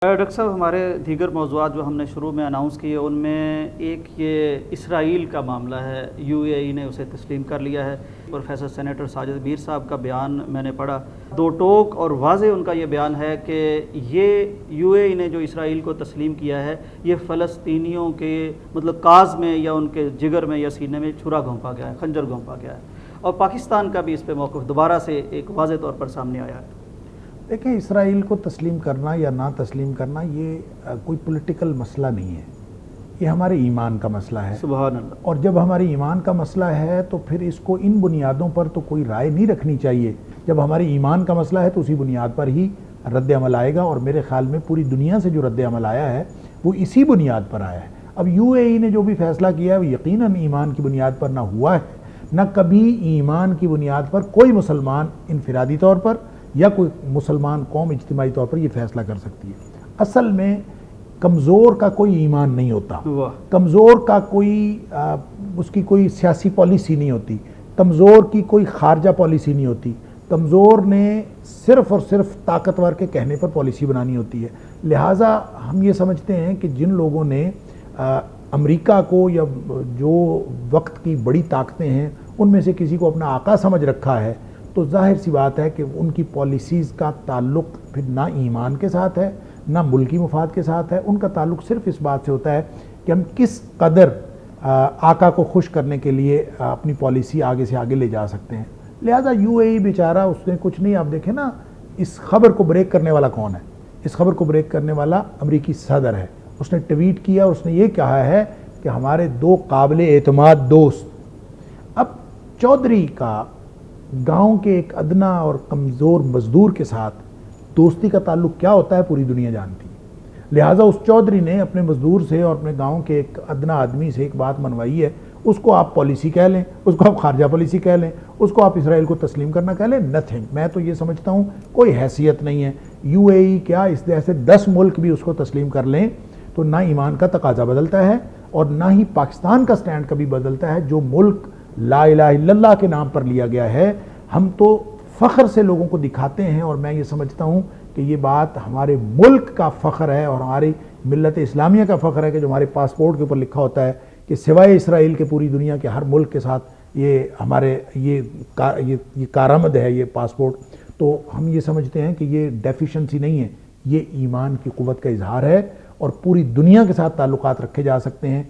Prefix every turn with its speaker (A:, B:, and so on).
A: Doctor صاحب، ہمارے دیگر موضوعات جو ہم نے شروع میں اناؤنس کیے ان میں ایک یہ اسرائیل کا معاملہ ہے۔ یو اے ای نے اسے تسلیم کر لیا ہے۔ پروفیسر سینیٹر ساجد میر صاحب کا بیان میں نے پڑھا، دو ٹوک اور واضح ان کا یہ بیان ہے کہ یہ یو اے ای نے جو اسرائیل کو تسلیم کیا ہے یہ فلسطینیوں کے کاز میں یا ان کے جگر میں یا سینے میں چھرا گھونپا گیا ہے، خنجر گھونپا گیا ہے، اور پاکستان کا بھی اس پہ موقف دوبارہ سے ایک واضح طور پر سامنے آیا ہے۔
B: دیکھیں، اسرائیل کو تسلیم کرنا یا نہ تسلیم کرنا یہ کوئی پولیٹیکل مسئلہ نہیں ہے، یہ ہمارے ایمان کا مسئلہ ہے۔
A: سبحان اللہ۔
B: اور جب ہمارے ایمان کا مسئلہ ہے تو پھر اس کو ان بنیادوں پر تو کوئی رائے نہیں رکھنی چاہیے۔ جب ہمارے ایمان کا مسئلہ ہے تو اسی بنیاد پر ہی رد عمل آئے گا، اور میرے خیال میں پوری دنیا سے جو رد عمل آیا ہے وہ اسی بنیاد پر آیا ہے۔ اب یو اے ای نے جو بھی فیصلہ کیا ہے وہ یقیناً ایمان کی بنیاد پر نہ ہوا ہے، نہ کبھی ایمان کی بنیاد پر کوئی مسلمان انفرادی طور پر یا کوئی مسلمان قوم اجتماعی طور پر یہ فیصلہ کر سکتی ہے۔ اصل میں کمزور کا کوئی ایمان نہیں ہوتا، کمزور کا اس کی کوئی سیاسی پالیسی نہیں ہوتی، کمزور کی کوئی خارجہ پالیسی نہیں ہوتی۔ کمزور نے صرف اور صرف طاقتور کے کہنے پر پالیسی بنانی ہوتی ہے۔ لہٰذا ہم یہ سمجھتے ہیں کہ جن لوگوں نے امریکہ کو یا جو وقت کی بڑی طاقتیں ہیں ان میں سے کسی کو اپنا آقا سمجھ رکھا ہے، تو ظاہر سی بات ہے کہ ان کی پالیسیز کا تعلق پھر نہ ایمان کے ساتھ ہے نہ ملکی مفاد کے ساتھ ہے۔ ان کا تعلق صرف اس بات سے ہوتا ہے کہ ہم کس قدر آقا کو خوش کرنے کے لیے اپنی پالیسی آگے سے آگے لے جا سکتے ہیں۔ لہٰذا یو اے ای بیچارہ اس نے کچھ نہیں، آپ دیکھیں نا اس خبر کو بریک کرنے والا کون ہے؟ اس خبر کو بریک کرنے والا امریکی صدر ہے۔ اس نے ٹویٹ کیا اور اس نے یہ کہا ہے کہ ہمارے دو قابل اعتماد دوست۔ اب چودھری کا گاؤں کے ایک ادنا اور کمزور مزدور کے ساتھ دوستی کا تعلق کیا ہوتا ہے پوری دنیا جانتی ہے۔ لہٰذا اس چودھری نے اپنے مزدور سے اور اپنے گاؤں کے ایک ادنا آدمی سے ایک بات منوائی ہے، اس کو آپ پالیسی کہہ لیں، اس کو آپ خارجہ پالیسی کہہ لیں، اس کو آپ اسرائیل کو تسلیم کرنا کہہ لیں، نتھنگ۔ میں تو یہ سمجھتا ہوں کوئی حیثیت نہیں ہے۔ یو اے ای کیا اس جیسے 10 ملک بھی اس کو تسلیم کر لیں تو نہ ایمان کا تقاضا بدلتا ہے اور نہ ہی پاکستان کا سٹینڈ کبھی بدلتا ہے۔ جو ملک لا الہ الا اللہ کے نام پر لیا گیا ہے، ہم تو فخر سے لوگوں کو دکھاتے ہیں، اور میں یہ سمجھتا ہوں کہ یہ بات ہمارے ملک کا فخر ہے اور ہماری ملت اسلامیہ کا فخر ہے کہ جو ہمارے پاسپورٹ کے اوپر لکھا ہوتا ہے کہ سوائے اسرائیل کے پوری دنیا کے ہر ملک کے ساتھ یہ ہمارے یہ کارآمد ہے یہ پاسپورٹ۔ تو ہم یہ سمجھتے ہیں کہ یہ ڈیفیشنسی نہیں ہے، یہ ایمان کی قوت کا اظہار ہے اور پوری دنیا کے ساتھ تعلقات رکھے جا سکتے ہیں۔